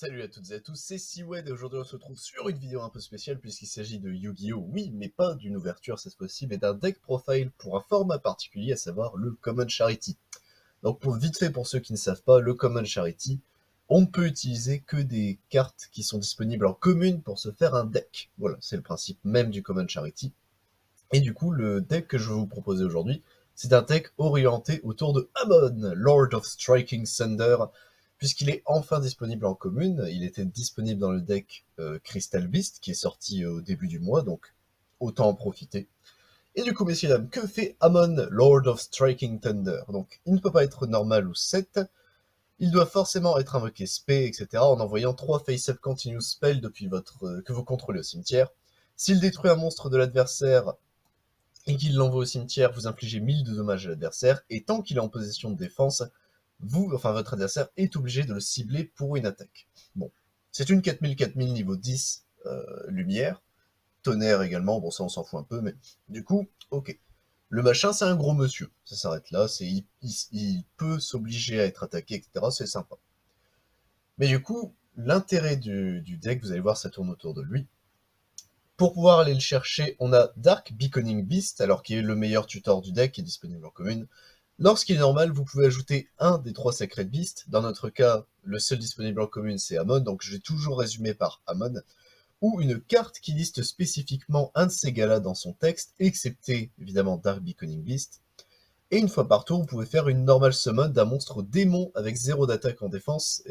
Salut à toutes et à tous, c'est Seawed et aujourd'hui on se retrouve sur une vidéo un peu spéciale puisqu'il s'agit de Yu-Gi-Oh! Oui, mais pas d'une ouverture cette fois-ci, mais d'un deck profile pour un format particulier, à savoir le Common Charity. Donc pour vite fait pour ceux qui ne savent pas, le Common Charity, on ne peut utiliser que des cartes qui sont disponibles en commune pour se faire un deck. Voilà, c'est le principe même du Common Charity. Et du coup, le deck que je vais vous proposer aujourd'hui, c'est un deck orienté autour de Amon, Lord of Striking Thunder, puisqu'il est enfin disponible en commune. Il était disponible dans le deck Crystal Beast, qui est sorti au début du mois, donc autant en profiter. Et du coup, messieurs dames, que fait Amon, Lord of Striking Thunder? Donc, il ne peut pas être normal ou 7, il doit forcément être invoqué spé, etc. en envoyant 3 face-up continuous spells depuis que vous contrôlez au cimetière. S'il détruit un monstre de l'adversaire et qu'il l'envoie au cimetière, vous infligez 1000 de dommages à l'adversaire, et tant qu'il est en position de défense, votre adversaire est obligé de le cibler pour une attaque. Bon, c'est une 4000-4000 niveau 10 lumière, tonnerre également, bon ça on s'en fout un peu, mais du coup, ok. Le machin c'est un gros monsieur, ça s'arrête là, il peut s'obliger à être attaqué, etc. C'est sympa. Mais du coup, l'intérêt du deck, vous allez voir, ça tourne autour de lui. Pour pouvoir aller le chercher, on a Dark Beaconing Beast, alors qui est le meilleur tutor du deck, qui est disponible en commune. Lorsqu'il est normal, vous pouvez ajouter un des 3 Sacred Beasts. Dans notre cas, le seul disponible en commune, c'est Amon, donc je vais toujours résumer par Amon. Ou une carte qui liste spécifiquement un de ces gars-là dans son texte, excepté évidemment Dark Beaconing Beast. Et une fois par tour, vous pouvez faire une normal summon d'un monstre démon avec 0 d'attaque en défense,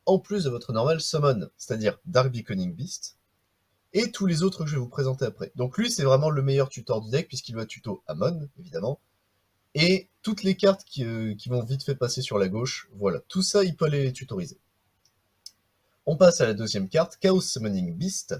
en plus de votre normal summon, c'est-à-dire Dark Beaconing Beast, et tous les autres que je vais vous présenter après. Donc lui, c'est vraiment le meilleur tutor du deck, puisqu'il va tuto Amon, évidemment, et toutes les cartes qui vont vite fait passer sur la gauche, voilà, tout ça, il peut aller les tutoriser. On passe à la deuxième carte, Chaos Summoning Beast.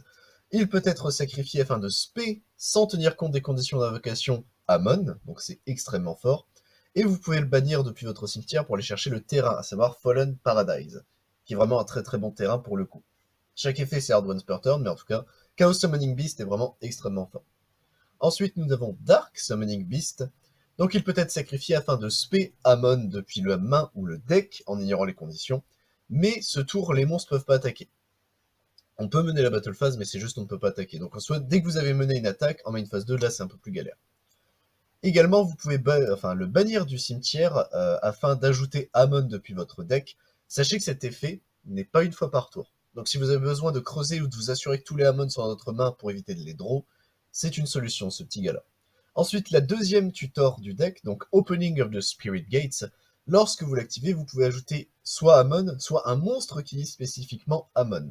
Il peut être sacrifié afin de spé, sans tenir compte des conditions d'invocation Amon, donc c'est extrêmement fort, et vous pouvez le bannir depuis votre cimetière pour aller chercher le terrain, à savoir Fallen Paradise, qui est vraiment un très très bon terrain pour le coup. Chaque effet c'est hard once per turn, mais en tout cas, Chaos Summoning Beast est vraiment extrêmement fort. Ensuite, nous avons Dark Summoning Beast. Donc il peut être sacrifié afin de spé Amon depuis la main ou le deck, en ignorant les conditions, mais ce tour, les monstres peuvent pas attaquer. On peut mener la battle phase, mais c'est juste on ne peut pas attaquer. Donc en soit, dès que vous avez mené une attaque, en main phase 2, là c'est un peu plus galère. Également, vous pouvez le bannir du cimetière afin d'ajouter Amon depuis votre deck. Sachez que cet effet n'est pas une fois par tour. Donc si vous avez besoin de creuser ou de vous assurer que tous les Amon sont dans votre main pour éviter de les draw, c'est une solution, ce petit gars-là. Ensuite, la deuxième tutor du deck, donc Opening of the Spirit Gates. Lorsque vous l'activez, vous pouvez ajouter soit Amon, soit un monstre qui lit spécifiquement Amon.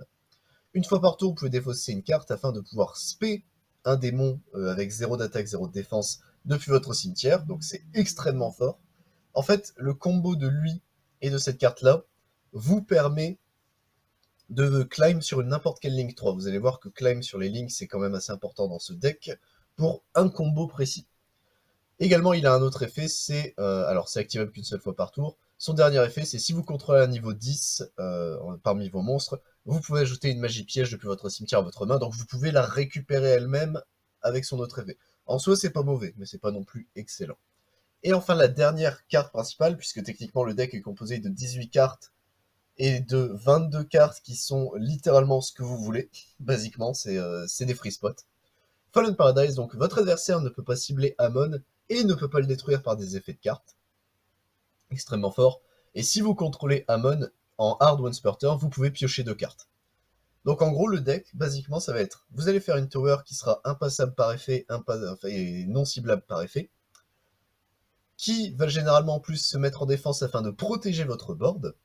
Une fois par tour, vous pouvez défausser une carte afin de pouvoir spé un démon avec 0 d'attaque, 0 de défense depuis votre cimetière, donc c'est extrêmement fort. En fait, le combo de lui et de cette carte-là vous permet de climb sur n'importe quelle ligne 3. Vous allez voir que climb sur les lignes, c'est quand même assez important dans ce deck pour un combo précis. Également, il a un autre effet, alors c'est activable qu'une seule fois par tour. Son dernier effet, c'est si vous contrôlez un niveau 10 parmi vos monstres, vous pouvez ajouter une magie piège depuis votre cimetière à votre main, donc vous pouvez la récupérer elle-même avec son autre effet. En soi, c'est pas mauvais, mais c'est pas non plus excellent. Et enfin, la dernière carte principale, puisque techniquement le deck est composé de 18 cartes et de 22 cartes qui sont littéralement ce que vous voulez, basiquement, c'est des free spots. Fallen Paradise, donc votre adversaire ne peut pas cibler Amon et ne peut pas le détruire par des effets de cartes. Extrêmement fort. Et si vous contrôlez Amon en hard once per turn, vous pouvez piocher 2 cartes. Donc en gros, le deck, basiquement, ça va être, vous allez faire une tower qui sera impassable par effet, et non ciblable par effet, qui va généralement en plus se mettre en défense afin de protéger votre board,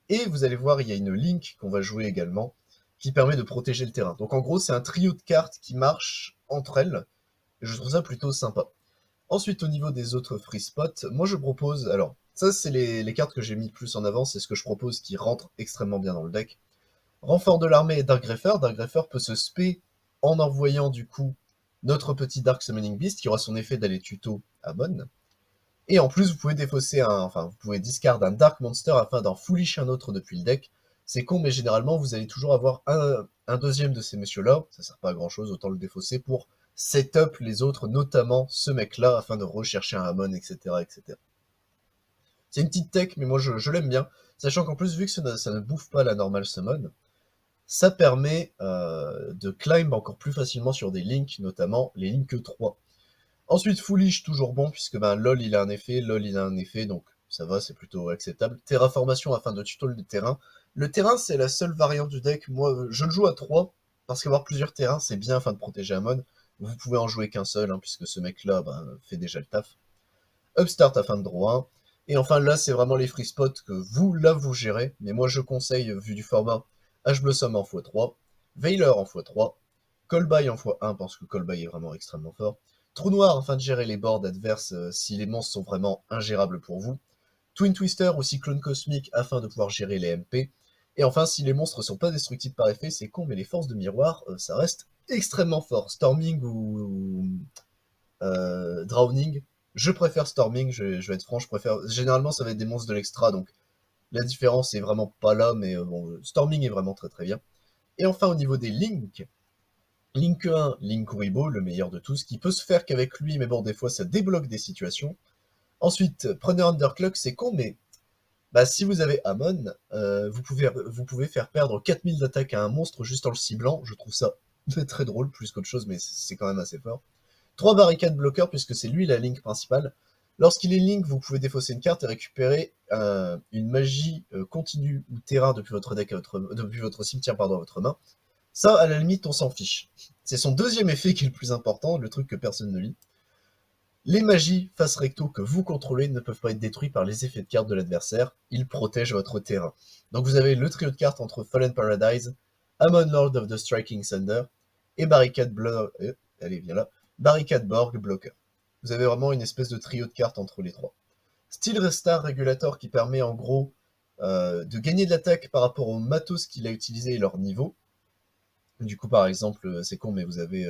et vous allez voir, il y a une link qu'on va jouer également, qui permet de protéger le terrain. Donc en gros, c'est un trio de cartes qui marche entre elles, et je trouve ça plutôt sympa. Ensuite, au niveau des autres free spots, moi je propose, alors, ça c'est les cartes que j'ai mis plus en avant, c'est ce que je propose qui rentre extrêmement bien dans le deck. Renfort de l'armée et Dark Greffer. Dark Greffer peut se spé en envoyant du coup notre petit Dark Summoning Beast qui aura son effet d'aller tuto Amon. Et en plus, vous pouvez vous pouvez discard un Dark Monster afin d'en foolish un autre depuis le deck. C'est con, mais généralement, vous allez toujours avoir un deuxième de ces messieurs-là. Ça sert pas à grand chose, autant le défausser pour setup les autres, notamment ce mec-là, afin de rechercher un Amon, etc., etc. C'est une petite tech, mais moi je l'aime bien. Sachant qu'en plus, vu que ça ne bouffe pas la normale summon, ça permet de climb encore plus facilement sur des links, notamment les links 3. Ensuite, Foolish, toujours bon, puisque ben, LOL il a un effet, LOL il a un effet, donc ça va, c'est plutôt acceptable. Terraformation afin de tuto le terrain. Le terrain, c'est la seule variante du deck. Moi, je le joue à 3, parce qu'avoir plusieurs terrains, c'est bien afin de protéger Amon. Vous pouvez en jouer qu'un seul, hein, puisque ce mec-là ben, fait déjà le taf. Upstart afin de draw 1. Et enfin, là, c'est vraiment les free spots que vous, là, vous gérez. Mais moi, je conseille, vu du format, Ash Blossom en x3, Veiler en x3, Callby en x1, parce que Callby est vraiment extrêmement fort, Trou Noir afin de gérer les boards adverses si les monstres sont vraiment ingérables pour vous, Twin Twister ou Cyclone Cosmique afin de pouvoir gérer les MP, et enfin, si les monstres sont pas destructibles par effet, c'est con, mais les forces de miroir, ça reste extrêmement fort. Storming ou Drowning, je préfère Storming, je vais être franc, je préfère... Généralement, ça va être des monstres de l'extra, donc la différence est vraiment pas là, mais bon, Storming est vraiment très très bien. Et enfin, au niveau des Link, Link 1, Link Kuribo, le meilleur de tous, qui peut se faire qu'avec lui, mais bon, des fois, ça débloque des situations. Ensuite, prenez Underclock, c'est con, mais bah, si vous avez Amon, vous pouvez faire perdre 4000 d'attaque à un monstre juste en le ciblant. Je trouve ça très drôle, plus qu'autre chose, mais c'est quand même assez fort. 3 barricades bloqueurs, puisque c'est lui la link principale. Lorsqu'il est link, vous pouvez défausser une carte et récupérer une magie continue ou terrain depuis votre deck depuis votre cimetière pardon, à votre main. Ça, à la limite, on s'en fiche. C'est son deuxième effet qui est le plus important, le truc que personne ne lit. Les magies face recto que vous contrôlez ne peuvent pas être détruits par les effets de cartes de l'adversaire, ils protègent votre terrain. Donc vous avez le trio de cartes entre Fallen Paradise, Amon Lord of the Striking Thunder et Barricade allez, viens là, Barricade Borg Blocker. Vous avez vraiment une espèce de trio de cartes entre les trois. Steel Restar Regulator qui permet en gros de gagner de l'attaque par rapport au matos qu'il a utilisé et leur niveau. Du coup, par exemple, c'est con, mais vous avez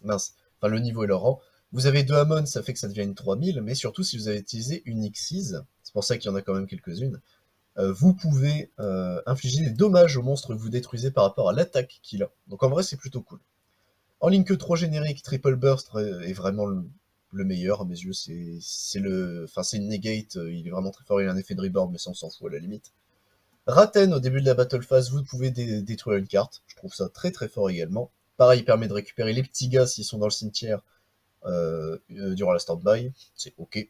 mince, enfin le niveau et le rang. Vous avez 2 Amon, ça fait que ça devient une 3000, mais surtout si vous avez utilisé une X6, c'est pour ça qu'il y en a quand même quelques-unes, vous pouvez infliger des dommages au monstre que vous détruisez par rapport à l'attaque qu'il a. Donc en vrai, c'est plutôt cool. En ligne que trop générique, Triple Burst est vraiment le meilleur à mes yeux. C'est une negate, il est vraiment très fort, il a un effet de reborn, mais ça on s'en fout à la limite. Raten, au début de la battle phase, vous pouvez détruire une carte. Je trouve ça très très fort également. Pareil, il permet de récupérer les petits gars s'ils sont dans le cimetière durant la stand-by. C'est ok.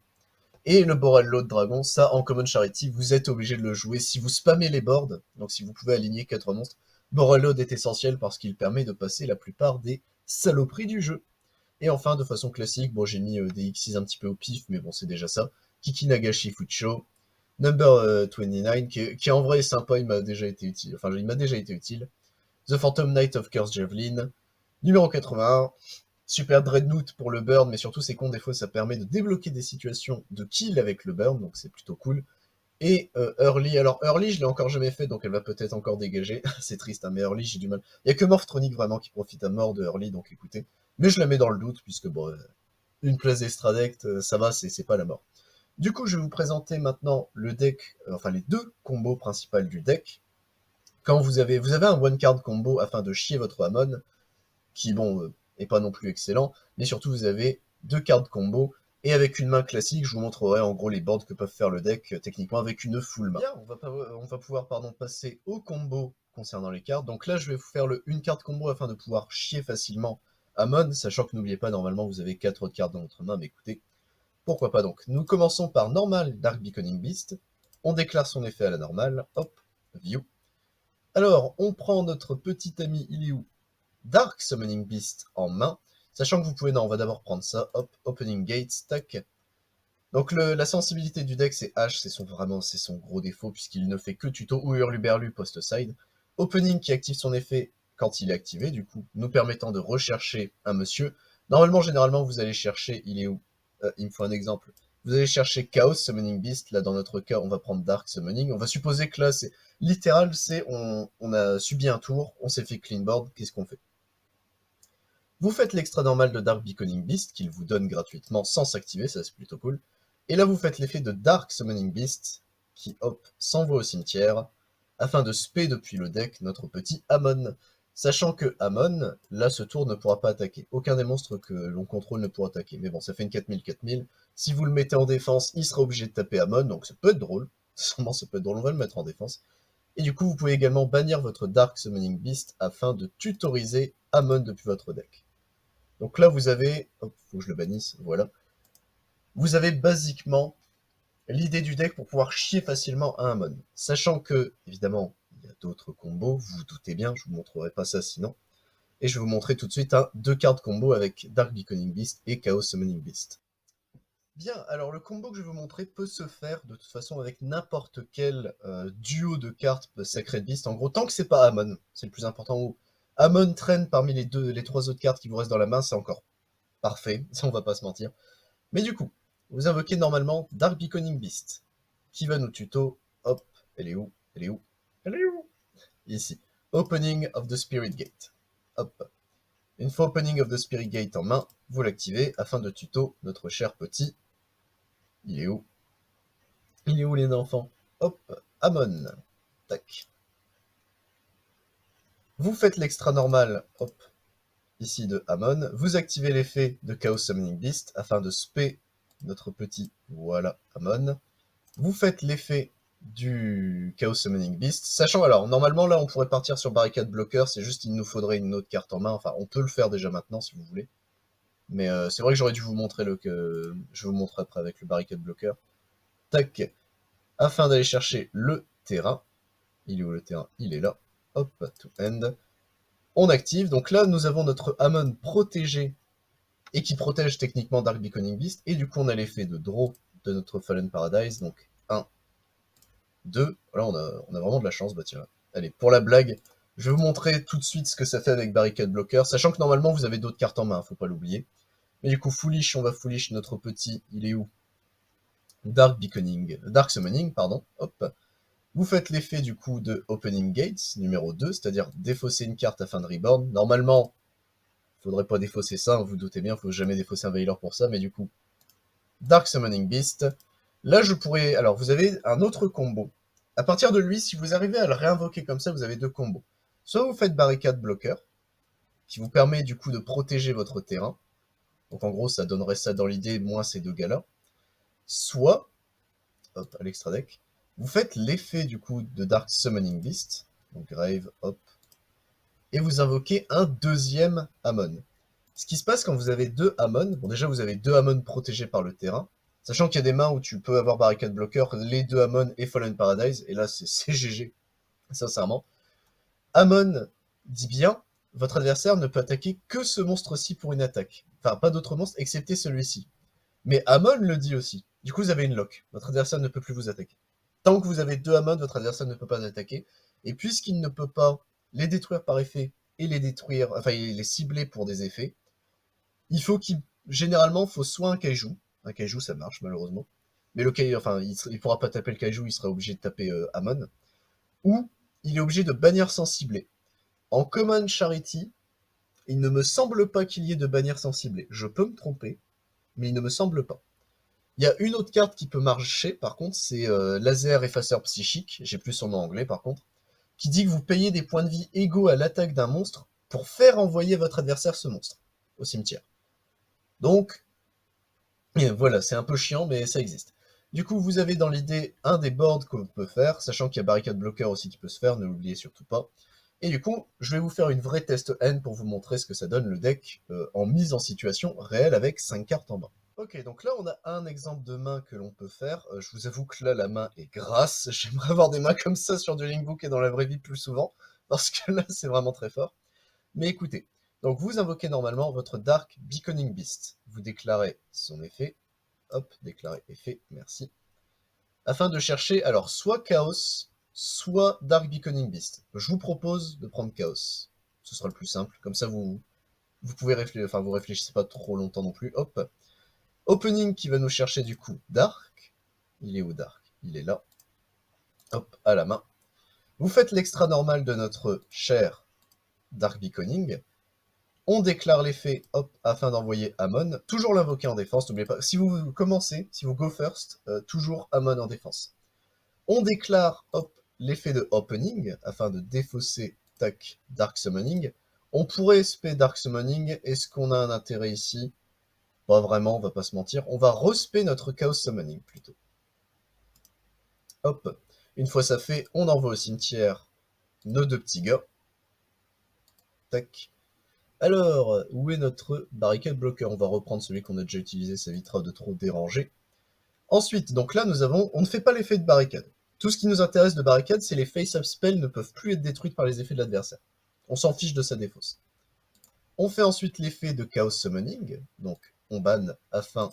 Et le Borello de Dragon, ça en Common Charity, vous êtes obligé de le jouer si vous spammez les boards. Donc si vous pouvez aligner 4 monstres, Borello est essentiel parce qu'il permet de passer la plupart des saloperies du jeu. Et enfin, de façon classique, bon j'ai mis des X6 un petit peu au pif, mais bon c'est déjà ça. Kiki Nagashi Fucho, Number 29, qui en vrai est sympa, il m'a déjà été utile. Enfin, il m'a déjà été utile. The Phantom Knight of Curse Javelin. Numéro 81. Super Dreadnought pour le burn, mais surtout c'est con, des fois ça permet de débloquer des situations de kill avec le burn, donc c'est plutôt cool. Et Early, alors Early je l'ai encore jamais fait, donc elle va peut-être encore dégager. C'est triste, hein, mais Early j'ai du mal. Il y a que Morphronic vraiment qui profite à mort de Early, donc écoutez. Mais je la mets dans le doute, puisque bon, une place d'Estradect, ça va, c'est pas la mort. Du coup, je vais vous présenter maintenant le deck, enfin les deux combos principaux du deck. Quand vous avez un one card combo afin de chier votre Amon, qui bon, est pas non plus excellent, mais surtout vous avez 2 cartes combo, et avec une main classique, je vous montrerai en gros les boards que peuvent faire le deck techniquement avec une full main. Bien, on va pouvoir passer au combo concernant les cartes. Donc là, je vais vous faire une carte combo afin de pouvoir chier facilement Amon, sachant que n'oubliez pas, normalement vous avez 4 autres cartes dans votre main, mais écoutez, pourquoi pas donc. Nous commençons par normal Dark Beaconing Beast. On déclare son effet à la normale. Hop, view. Alors, on prend notre petit ami, il est où? Dark Summoning Beast en main. Sachant que vous pouvez, non, on va d'abord prendre ça. Hop, Opening Gates, tac. Donc la sensibilité du deck, c'est H, c'est son gros défaut, puisqu'il ne fait que tuto ou hurluberlu post-side. Opening qui active son effet quand il est activé, du coup, nous permettant de rechercher un monsieur. Normalement, généralement, vous allez chercher, il est où? Il me faut un exemple. Vous allez chercher Chaos Summoning Beast, là dans notre cas, on va prendre Dark Summoning. On va supposer que là, c'est littéral, on a subi un tour, on s'est fait clean board, qu'est-ce qu'on fait? Vous faites l'extra normal de Dark Beaconing Beast, qu'il vous donne gratuitement sans s'activer, ça c'est plutôt cool. Et là vous faites l'effet de Dark Summoning Beast, qui hop, s'envoie au cimetière, afin de spé depuis le deck notre petit Amon. Sachant que Amon, là ce tour ne pourra pas attaquer. Aucun des monstres que l'on contrôle ne pourra attaquer. Mais bon, ça fait une 4000-4000. Si vous le mettez en défense, il sera obligé de taper Amon, donc ça peut être drôle. Sûrement ça peut être drôle, on va le mettre en défense. Et du coup, vous pouvez également bannir votre Dark Summoning Beast afin de tutoriser Amon depuis votre deck. Donc là, vous avez... Hop, faut que je le bannisse, voilà. Vous avez basiquement l'idée du deck pour pouvoir chier facilement à Amon. Sachant que, évidemment, il y a d'autres combos, vous vous doutez bien, je vous montrerai pas ça sinon. Et je vais vous montrer tout de suite deux cartes combo avec Dark Beckoning Beast et Chaos Summoning Beast. Bien, alors le combo que je vais vous montrer peut se faire de toute façon avec n'importe quel duo de cartes Sacred Beast. En gros, tant que c'est pas Amon, c'est le plus important. Où Amon traîne parmi les trois autres cartes qui vous restent dans la main, c'est encore parfait, ça on va pas se mentir. Mais du coup, vous invoquez normalement Dark Beckoning Beast, qui va nous tuto, hop, elle est où? Elle est où? Elle est où? Ici, Opening of the Spirit Gate. Hop. Une fois Opening of the Spirit Gate en main, vous l'activez afin de tuto notre cher petit. Il est où? Il est où les enfants? Hop, Amon. Tac. Vous faites l'extra normal, hop, ici de Amon. Vous activez l'effet de Chaos Summoning Beast afin de spé notre petit, voilà, Amon. Vous faites l'effet du Chaos Summoning Beast, sachant, alors, normalement, là, on pourrait partir sur Barricade Blocker, c'est juste il nous faudrait une autre carte en main, enfin, on peut le faire déjà maintenant, si vous voulez. Mais c'est vrai que j'aurais dû vous montrer je vous montre après avec le Barricade Blocker. Tac, afin d'aller chercher le terrain. Il est où le terrain? Il est là. Hop, to end. On active, donc là, nous avons notre Amon protégé, et qui protège techniquement Dark Beckoning Beast, et du coup, on a l'effet de draw de notre Fallen Paradise, donc 1, 2, voilà, on a vraiment de la chance, bah tiens, allez, pour la blague, je vais vous montrer tout de suite ce que ça fait avec Barricade Blocker, sachant que normalement vous avez d'autres cartes en main, faut pas l'oublier. Mais du coup, Foolish, on va Foolish notre petit, il est où? Dark Summoning, pardon, hop. Vous faites l'effet du coup de Opening Gates, numéro 2, c'est-à-dire défausser une carte afin de reborn. Normalement, faudrait pas défausser ça, hein, vous doutez bien, faut jamais défausser un Veilor pour ça, mais du coup, Dark Summoning Beast. Là, je pourrais... Alors, vous avez un autre combo. À partir de lui, si vous arrivez à le réinvoquer comme ça, vous avez deux combos. Soit vous faites Barricade Blocker, qui vous permet du coup de protéger votre terrain. Donc en gros, ça donnerait ça dans l'idée, moins ces deux gars-là. Soit, hop, à l'extra deck, vous faites l'effet du coup de Dark Summoning Beast. Donc Grave, hop. Et vous invoquez un deuxième Amon. Ce qui se passe quand vous avez deux Amon, bon déjà vous avez deux Amon protégés par le terrain, sachant qu'il y a des mains où tu peux avoir Barricade Blocker, les deux Amon et Fallen Paradise, et là c'est GG, sincèrement. Amon dit bien, votre adversaire ne peut attaquer que ce monstre-ci pour une attaque. Enfin, pas d'autres monstres excepté celui-ci. Mais Amon le dit aussi. Du coup, vous avez une lock. Votre adversaire ne peut plus vous attaquer. Tant que vous avez deux Amon, votre adversaire ne peut pas attaquer. Et puisqu'il ne peut pas les détruire par effet et les détruire, enfin les cibler pour des effets, il faut généralement, faut soit un kaiju. Un kaiju, ça marche, malheureusement. Mais le kaiju, enfin, il pourra pas taper le kaiju, il sera obligé de taper Amon. Ou, il est obligé de bannir sans cibler. En Common Charity, il ne me semble pas qu'il y ait de bannière sans cibler. Je peux me tromper, mais il ne me semble pas. Il y a une autre carte qui peut marcher, par contre, c'est Laser Effaceur Psychique, j'ai plus son nom anglais par contre, qui dit que vous payez des points de vie égaux à l'attaque d'un monstre pour faire envoyer votre adversaire ce monstre au cimetière. Donc, voilà, c'est un peu chiant, mais ça existe. Du coup, vous avez dans l'idée un des boards qu'on peut faire, sachant qu'il y a Barricade Blocker aussi qui peut se faire, ne l'oubliez surtout pas. Et du coup, je vais vous faire une vraie test N pour vous montrer ce que ça donne le deck en mise en situation réelle avec 5 cartes en main. Ok, donc là on a un exemple de main que l'on peut faire. Je vous avoue que là la main est grasse. J'aimerais avoir des mains comme ça sur du Linkbook et dans la vraie vie plus souvent, parce que là c'est vraiment très fort. Mais écoutez, donc vous invoquez normalement votre Dark Beckoning Beast. Vous déclarez son effet. Hop, déclarer effet, merci. Afin de chercher, alors, soit Chaos, soit Dark Beckoning Beast. Je vous propose de prendre Chaos. Ce sera le plus simple. Comme ça, vous pouvez réfléchir, enfin, vous réfléchissez pas trop longtemps non plus. Hop. Opening qui va nous chercher du coup Dark. Il est où Dark? Il est là. Hop, à la main. Vous faites l'extra normal de notre cher Dark Beckoning. On déclare l'effet, hop, afin d'envoyer Amon. Toujours l'invoquer en défense, n'oubliez pas. Si vous commencez, si vous go first, toujours Amon en défense. On déclare, hop, l'effet de Opening, afin de défausser, tac, Dark Summoning. On pourrait spé Dark Summoning. Est-ce qu'on a un intérêt ici? Pas vraiment, on va pas se mentir. On va respé notre Chaos Summoning, plutôt. Hop. Une fois ça fait, on envoie au cimetière nos deux petits gars. Tac. Alors, où est notre barricade bloqueur? On va reprendre celui qu'on a déjà utilisé, ça évitera de trop déranger. Ensuite, donc là, on ne fait pas l'effet de barricade. Tout ce qui nous intéresse de barricade, c'est les face-up spells ne peuvent plus être détruites par les effets de l'adversaire. On s'en fiche de sa défausse. On fait ensuite l'effet de Chaos Summoning, donc on banne afin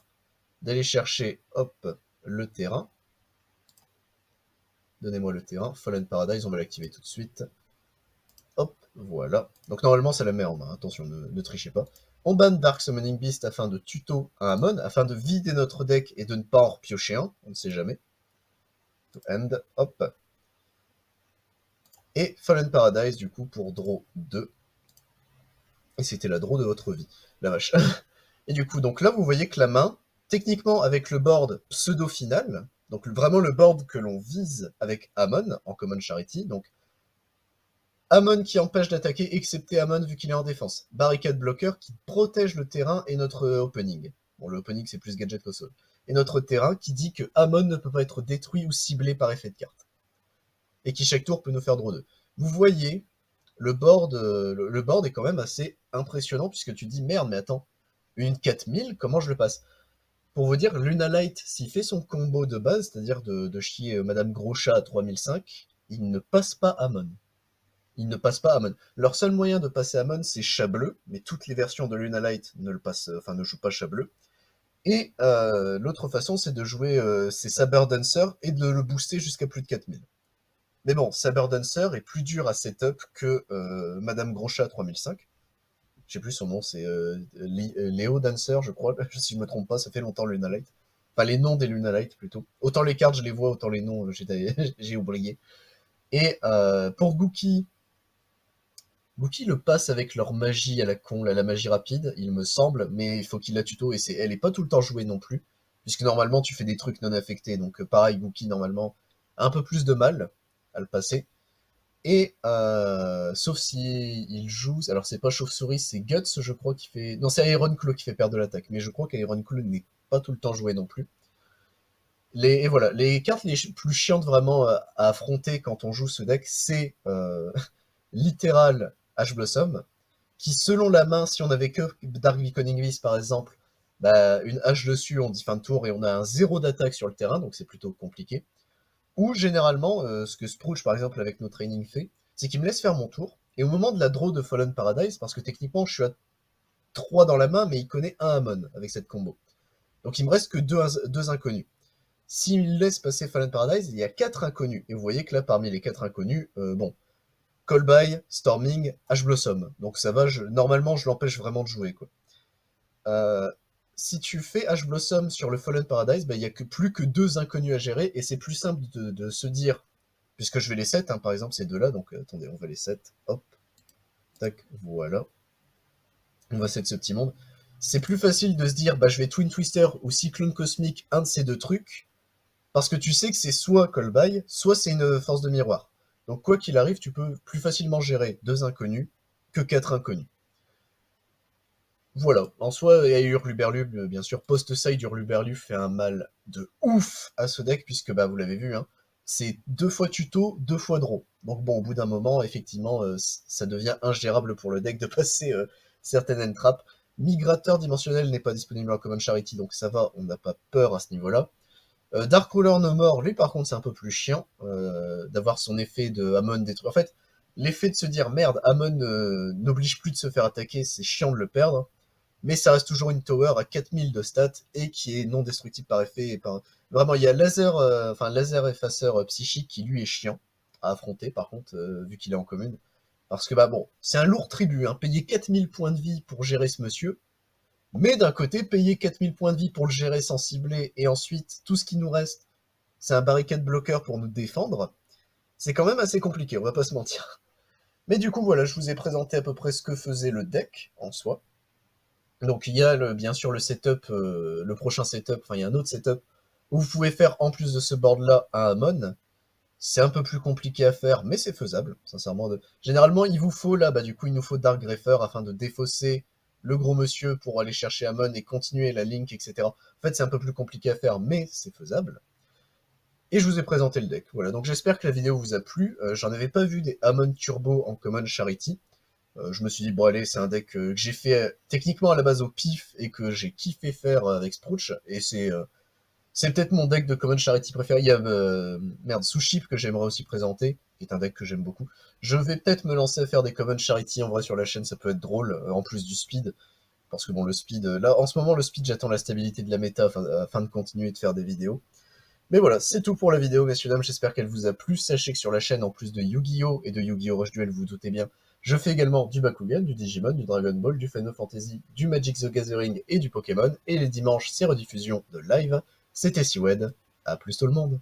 d'aller chercher, hop, le terrain. Donnez-moi le terrain. Fallen Paradise, on va l'activer tout de suite. Hop, voilà. Donc normalement, ça la met en main. Attention, ne trichez pas. On banne Dark Summoning Beast afin de tuto un Amon, afin de vider notre deck et de ne pas en repiocher un. On ne sait jamais. To end, hop. Et Fallen Paradise, du coup, pour draw 2. Et c'était la draw de votre vie. La vache. Et du coup, donc là, vous voyez que la main, techniquement, avec le board pseudo-final, donc vraiment le board que l'on vise avec Amon en Common Charity, donc Amon qui empêche d'attaquer, excepté Amon vu qu'il est en défense. Barricade bloqueur qui protège le terrain et notre opening. Bon, le opening c'est plus gadget qu'au sol. Et notre terrain qui dit que Amon ne peut pas être détruit ou ciblé par effet de carte. Et qui chaque tour peut nous faire draw 2. Vous voyez, le board est quand même assez impressionnant puisque tu dis merde, mais attends, une 4000, comment je le passe? Pour vous dire, Lunalight, s'il fait son combo de base, c'est-à-dire de chier Madame Groschat à 3005, il ne passe pas Amon. Il ne passe pas Amon. Leur seul moyen de passer Amon, c'est Chat-Bleu, mais toutes les versions de Lunalight ne jouent pas Chat-Bleu. Et l'autre façon, c'est de jouer ses Saber Dancer et de le booster jusqu'à plus de 4000. Mais bon, Saber Dancer est plus dur à setup que Madame Groschat 3005. Je sais plus son nom, c'est Léo Dancer, je crois, si je me trompe pas, ça fait longtemps Lunalight. Enfin, les noms des Lunalight, plutôt. Autant les cartes, je les vois, autant les noms, j'ai oublié. Et pour Gookie le passe avec leur magie à la con, la magie rapide, il me semble, mais il faut qu'il la tuto, et elle est pas tout le temps jouée non plus, puisque normalement tu fais des trucs non affectés, donc pareil, Gookie normalement a un peu plus de mal à le passer. Et sauf si il joue, alors c'est pas Chauve-souris, c'est Guts, je crois, qui fait. Non, c'est Ironclaw qui fait perdre de l'attaque, mais je crois qu'Ironclaw n'est pas tout le temps joué non plus. Et voilà, les cartes les plus chiantes vraiment à affronter quand on joue ce deck, c'est littéral Ash Blossom, qui selon la main, si on avait que Dark Beckoning Beast par exemple, bah, une hache dessus, on dit fin de tour et on a un 0 d'attaque sur le terrain, donc c'est plutôt compliqué. Ou généralement, ce que Sprouch par exemple avec nos trainings fait, c'est qu'il me laisse faire mon tour, et au moment de la draw de Fallen Paradise, parce que techniquement je suis à 3 dans la main, mais il connaît un Amon avec cette combo. Donc il me reste que deux inconnus. S'il me laisse passer Fallen Paradise, il y a 4 inconnus. Et vous voyez que là, parmi les 4 inconnus, bon, Callby, Storming, Ash Blossom. Donc ça va, normalement je l'empêche vraiment de jouer, quoi. Si tu fais Ash Blossom sur le Fallen Paradise, bah, il n'y a plus que 2 inconnus à gérer, et c'est plus simple de se dire, puisque je vais les set, hein, par exemple ces deux-là, donc attendez, on va les set, hop, tac, voilà. On va set ce petit monde. C'est plus facile de se dire, bah je vais Twin Twister ou Cyclone Cosmique, un de ces deux trucs, parce que tu sais que c'est soit Callby, soit c'est une force de miroir. Donc quoi qu'il arrive, tu peux plus facilement gérer 2 inconnus que 4 inconnus. Voilà, en soi, il y a Hurluberlub, bien sûr, post-side Hurluberlub fait un mal de ouf à ce deck, puisque bah, vous l'avez vu, hein, c'est 2 fois tuto, 2 fois draw. Donc bon, au bout d'un moment, effectivement, ça devient ingérable pour le deck de passer certaines entraps. Migrateur dimensionnel n'est pas disponible en Common Charity, donc ça va, on n'a pas peur à ce niveau-là. Dark Ruler No More, lui par contre c'est un peu plus chiant d'avoir son effet de Amon détruit. En fait, l'effet de se dire merde, Amon n'oblige plus de se faire attaquer, c'est chiant de le perdre, mais ça reste toujours une tower à 4000 de stats et qui est non destructible par effet. Vraiment, il y a laser effaceur psychique qui lui est chiant à affronter par contre, vu qu'il est en commune. Parce que bah bon, c'est un lourd tribut, hein, payer 4000 points de vie pour gérer ce monsieur, mais d'un côté, payer 4000 points de vie pour le gérer sans cibler, et ensuite, tout ce qui nous reste, c'est un barricade bloqueur pour nous défendre, c'est quand même assez compliqué, on va pas se mentir. Mais du coup, voilà, je vous ai présenté à peu près ce que faisait le deck, en soi. Donc il y a bien sûr le setup, le prochain setup, enfin il y a un autre setup, où vous pouvez faire, en plus de ce board-là, un Amon. C'est un peu plus compliqué à faire, mais c'est faisable, sincèrement. Généralement, il vous faut, là, bah du coup, il nous faut Dark Greffer afin de défausser le gros monsieur pour aller chercher Amon et continuer la link, etc. En fait, c'est un peu plus compliqué à faire, mais c'est faisable. Et je vous ai présenté le deck. Voilà, donc j'espère que la vidéo vous a plu. J'en avais pas vu des Hamon Turbo en Common Charity. Je me suis dit, bon allez, c'est un deck que j'ai fait techniquement à la base au pif et que j'ai kiffé faire avec Sprouch. Et c'est peut-être mon deck de Common Charity préféré. Il y a merde, Suship que j'aimerais aussi présenter, qui est un deck que j'aime beaucoup. Je vais peut-être me lancer à faire des Common Charity en vrai sur la chaîne, ça peut être drôle, en plus du speed. Parce que bon, le speed, là en ce moment, le speed, j'attends la stabilité de la méta afin de continuer de faire des vidéos. Mais voilà, c'est tout pour la vidéo, messieurs, dames, j'espère qu'elle vous a plu. Sachez que sur la chaîne, en plus de Yu-Gi-Oh! Et de Yu-Gi-Oh! Rush Duel, vous doutez bien, je fais également du Bakugan, du Digimon, du Dragon Ball, du Final Fantasy, du Magic the Gathering et du Pokémon. Et les dimanches, c'est rediffusion de live. C'était Siwed, à plus tout le monde.